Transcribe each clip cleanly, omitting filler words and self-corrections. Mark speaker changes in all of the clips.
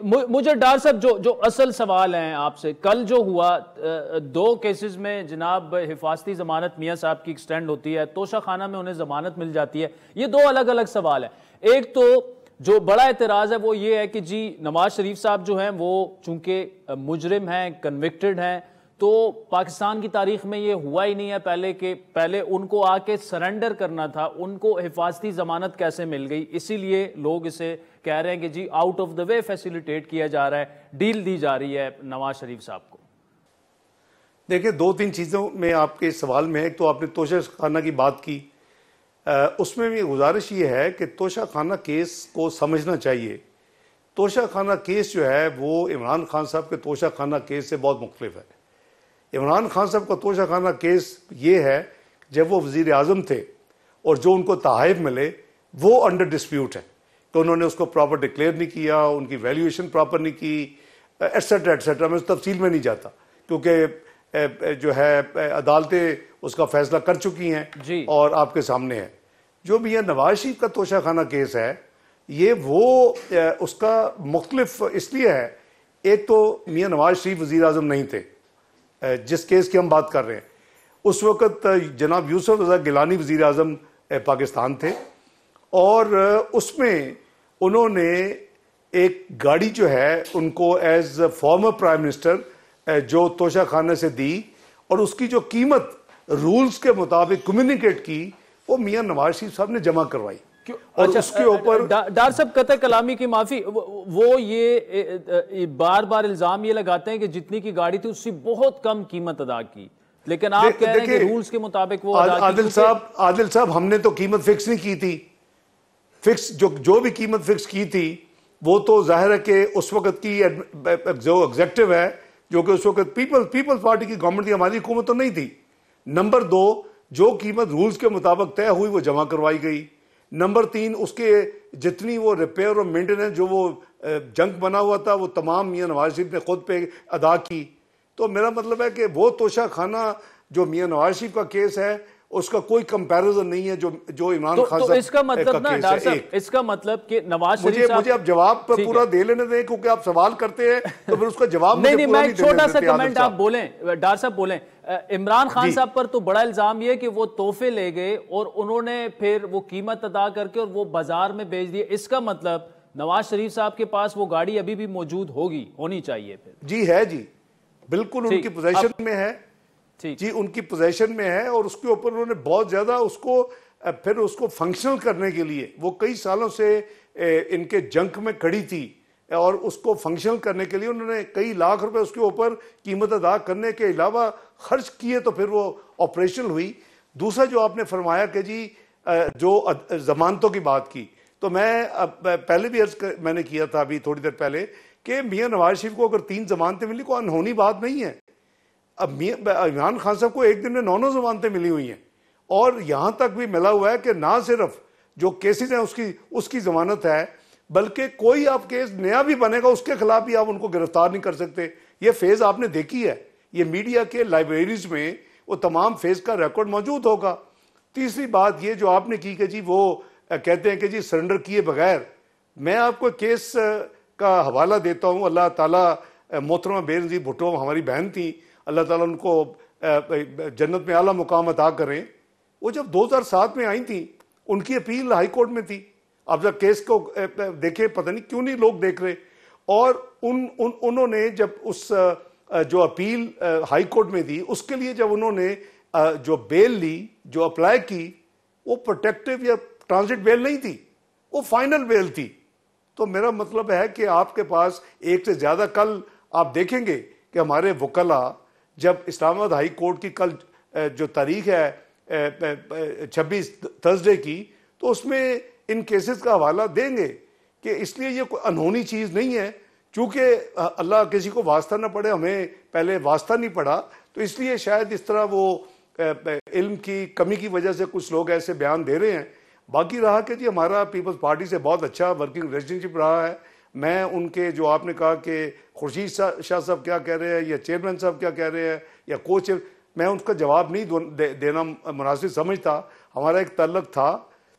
Speaker 1: مجھے ڈار صاحب جو اصل سوال ہیں آپ سے، کل جو ہوا 2 کیسز میں جناب حفاظتی ضمانت میاں صاحب کی ایکسٹینڈ ہوتی ہے، توشہ خانہ میں انہیں ضمانت مل جاتی ہے. یہ 2 الگ الگ سوال ہیں. ایک تو جو بڑا اعتراض ہے وہ یہ ہے کہ جی نواز شریف صاحب جو ہیں وہ چونکہ مجرم ہیں، کنوکٹڈ ہیں، تو پاکستان کی تاریخ میں یہ ہوا ہی نہیں ہے پہلے ان کو آ کے سرنڈر کرنا تھا، ان کو حفاظتی ضمانت کیسے مل گئی؟ اسی لیے لوگ اسے کہہ رہے ہیں کہ جی out of the way facilitate کیا جا رہا ہے، ڈیل دی جا رہی ہے نواز شریف صاحب کو.
Speaker 2: دیکھیں 2-3 چیزوں میں آپ کے سوال میں، ایک تو آپ نے توشہ خانہ کی بات کی، اس میں بھی گزارش یہ ہے کہ توشہ خانہ کیس کو سمجھنا چاہیے. توشہ خانہ کیس جو ہے وہ عمران خان صاحب کے توشہ خانہ کیس سے بہت مختلف ہے. عمران خان صاحب کا توشہ خانہ کیس یہ ہے جب وہ وزیر اعظم تھے اور جو ان کو تحائف ملے وہ انڈر ڈسپیوٹ ہے کہ انہوں نے اس کو پراپر ڈکلیئر نہیں کیا، ان کی ویلیویشن پراپر نہیں کی، ایٹسیٹرا ایٹسیٹرا. میں اس تفصیل میں نہیں جاتا کیونکہ جو ہے عدالتیں اس کا فیصلہ کر چکی ہیں اور آپ کے سامنے ہے. جو میاں نواز شریف کا توشہ خانہ کیس ہے یہ وہ اس کا مختلف اس لیے ہے. ایک تو میاں نواز شریف وزیر اعظم نہیں تھے جس کیس کی ہم بات کر رہے ہیں. اس وقت جناب یوسف رضا گیلانی وزیر اعظم پاکستان تھے اور اس میں انہوں نے ایک گاڑی جو ہے ان کو ایز فارمر پرائم منسٹر جو توشہ خانے سے دی اور اس کی جو قیمت رولز کے مطابق کمیونیکیٹ کی وہ میاں نواز شریف صاحب نے جمع کروائی. اور اس کے اوپر
Speaker 1: ڈار صاحب قطع کلامی کی معافی، وہ یہ بار بار الزام یہ لگاتے ہیں کہ جتنی کی گاڑی تھی اس سے بہت کم قیمت ادا کی، لیکن آپ کہہ رہے ہیں کہ رولز کے مطابق وہ ادا کی.
Speaker 2: عادل صاحب ہم نے تو قیمت فکس نہیں کی تھی. فکس جو بھی قیمت فکس کی تھی وہ تو ظاہر ہے کہ اس وقت کی جو ایگزیکٹو ہے جو کہ اس وقت پیپلز پارٹی کی گورنمنٹ تھی، ہماری حکومت تو نہیں تھی. نمبر 2 جو قیمت رولز کے مطابق طے ہوئی وہ جمع کروائی گئی. نمبر 3 اس کے جتنی وہ ریپیئر اور مینٹیننس جو وہ جنک بنا ہوا تھا وہ تمام میاں نواز شریف نے خود پہ ادا کی. تو میرا مطلب ہے کہ وہ توشہ خانہ جو میاں نواز شریف کا کیس ہے اس کا کوئی کمپیریزن نہیں ہے جو عمران خان صاحب
Speaker 1: تو اس کا مطلب نا ڈار صاحب، اس کا مطلب کہ نواز شریف صاحب
Speaker 2: مجھے اب جواب پر پورا دے لینے دیں کیونکہ آپ سوال کرتے ہیں تو پھر اس کا جواب مجھے
Speaker 1: نہیں
Speaker 2: پورا
Speaker 1: میں
Speaker 2: نہیں دینے
Speaker 1: چھوٹا سا
Speaker 2: دیتے.
Speaker 1: کمنٹ آپ بولیں ڈار صاحب بولیں. عمران خان صاحب پر تو بڑا الزام یہ کہ وہ تحفے لے گئے اور انہوں نے پھر وہ قیمت ادا کر کے اور وہ بازار میں بیچ دیے. اس کا مطلب نواز شریف صاحب کے پاس وہ گاڑی ابھی بھی موجود ہونی چاہیے پھر.
Speaker 2: جی ہے جی بالکل ان کی پوزیشن میں ہے. جی ان کی پوزیشن میں ہے اور اس کے اوپر انہوں نے بہت زیادہ اس کو فنکشنل کرنے کے لیے وہ کئی سالوں سے ان کے جنک میں کھڑی تھی اور اس کو فنکشنل کرنے کے لیے انہوں نے کئی لاکھ روپے اس کے اوپر قیمت ادا کرنے کے علاوہ خرچ کیے تو پھر وہ آپریشنل ہوئی. دوسرا جو آپ نے فرمایا کہ جی جو ضمانتوں کی بات کی تو میں پہلے بھی میں نے کیا تھا ابھی تھوڑی دیر پہلے کہ میاں نواز شریف کو اگر 3 ضمانتیں ملی کوئی انہونی بات نہیں ہے. اب عمران خان صاحب کو ایک دن میں 9 ضمانتیں ملی ہوئی ہیں اور یہاں تک بھی ملا ہوا ہے کہ نہ صرف جو کیسز ہیں اس کی ضمانت ہے بلکہ کوئی آپ کیس نیا بھی بنے گا اس کے خلاف بھی آپ ان کو گرفتار نہیں کر سکتے. یہ فیز آپ نے دیکھی ہے، یہ میڈیا کے لائبریریز میں وہ تمام فیز کا ریکارڈ موجود ہوگا. تیسری بات یہ جو آپ نے کی کہ جی وہ کہتے ہیں کہ جی سرنڈر کیے بغیر، میں آپ کو کیس کا حوالہ دیتا ہوں. اللہ تعالیٰ محترمہ بے نظیر بھٹو ہماری بہن تھیں، اللہ تعالیٰ ان کو جنت میں اعلیٰ مقام عطا کریں. وہ جب 2007 میں آئی تھیں ان کی اپیل ہائی کورٹ میں تھی. آپ جب کیس کو دیکھیں پتہ نہیں کیوں نہیں لوگ دیکھ رہے. اور انہوں نے جب اس جو اپیل ہائی کورٹ میں دی اس کے لیے جب انہوں نے جو بیل لی جو اپلائی کی وہ پروٹیکٹیو یا ٹرانزٹ بیل نہیں تھی، وہ فائنل بیل تھی. تو میرا مطلب ہے کہ آپ کے پاس ایک سے زیادہ، کل آپ دیکھیں گے کہ ہمارے وکلاء جب اسلام آباد ہائی کورٹ کی کل جو تاریخ ہے 26 تھرسڈے کی تو اس میں ان کیسز کا حوالہ دیں گے کہ اس لیے یہ کوئی انہونی چیز نہیں ہے. چونکہ اللہ کسی کو واسطہ نہ پڑے، ہمیں پہلے واسطہ نہیں پڑا تو اس لیے شاید اس طرح وہ علم کی کمی کی وجہ سے کچھ لوگ ایسے بیان دے رہے ہیں. باقی رہا کہ جی ہمارا پیپلز پارٹی سے بہت اچھا ورکنگ ریلیشن شپ رہا ہے. میں ان کے جو آپ نے کہا کہ خورشید شاہ صاحب کیا کہہ رہے ہیں یا چیئرمین صاحب کیا کہہ رہے ہیں یا کوچ، میں ان کا جواب نہیں دینا مناسب سمجھتا. ہمارا ایک تعلق تھا،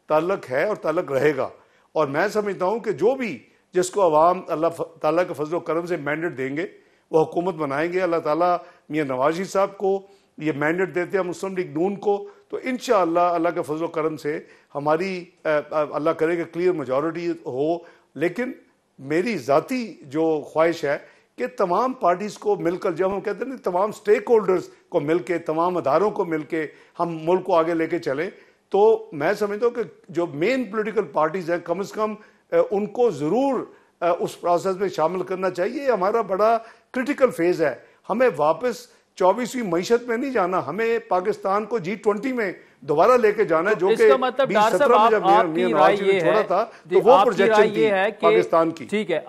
Speaker 2: تعلق ہے اور تعلق رہے گا. اور میں سمجھتا ہوں کہ جو بھی جس کو عوام اللہ تعالیٰ کے فضل و کرم سے مینڈیٹ دیں گے، وہ حکومت بنائیں گے. اللہ تعالیٰ میاں نواز شریف صاحب کو یہ مینڈیٹ دیتے ہیں مسلم لیگ نون کو، تو انشاءاللہ اللہ کے فضل و کرم سے ہماری اللہ کرے کہ کلیئر میجورٹی ہو. لیکن میری ذاتی جو خواہش ہے کہ تمام پارٹیز کو مل کر، جب ہم کہتے ہیں تمام سٹیک ہولڈرز کو مل کے، تمام اداروں کو مل کے ہم ملک کو آگے لے کے چلیں، تو میں سمجھتا ہوں کہ جو مین پولیٹیکل پارٹیز ہیں کم از کم ان کو ضرور اس پروسیس میں شامل کرنا چاہیے. یہ ہمارا بڑا کرٹیکل فیز ہے. ہمیں واپس 24ویں معیشت میں نہیں جانا، ہمیں پاکستان کو G20 میں دوبارہ لے کے جانا ہے، جو کہ 2017 میں جب میاں نواز شریف نے چھوڑا تھا تو وہ پروجیکشن تھی پاکستان کی.
Speaker 1: ٹھیک ہے.